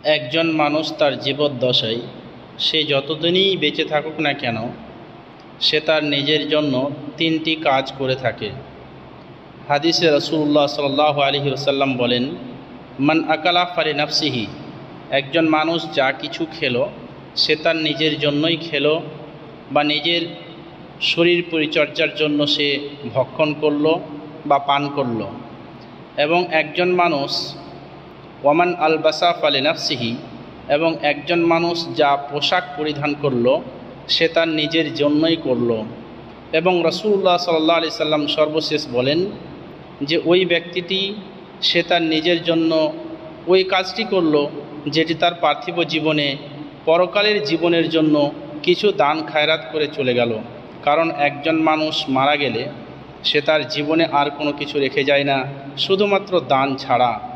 একজন মানুষ তার জীবদ্দশায় সে যতদিনই বেঁচে থাকুক না কেন সে তার নিজের জন্য তিনটি কাজ করে থাকে। হাদিসে রাসূলুল্লাহ সাল্লাল্লাহু আলাইহি ওয়াসাল্লাম বলেন, মান আকালা ফালি নাফসিহি, একজন মানুষ যা কিছু খেলো সে তার নিজের জন্যই খেলো বা নিজের শরীর পরিচর্যার জন্য সে ভক্ষণ করলো বা পান করলো। এবং একজন মানুষ ওয়ামান আলবাসা ফালি নাফসিহি, এবং একজন মানুষ যা পোশাক পরিধান করলো সে তার নিজের জন্যই করলো। এবং রাসূলুল্লাহ সাল্লাল্লাহু আলাইহি সাল্লাম সর্বশেষ বলেন যে ওই ব্যক্তিটি সে তার নিজের জন্য ওই কাজটি করলো যেটি তার পার্থিব জীবনে পরকালের জীবনের জন্য কিছু দান খায়রাত করে চলে গেল। কারণ একজন মানুষ মারা গেলে সে তার জীবনে আর কোনো কিছু রেখে যায় না, শুধুমাত্র দান ছাড়া।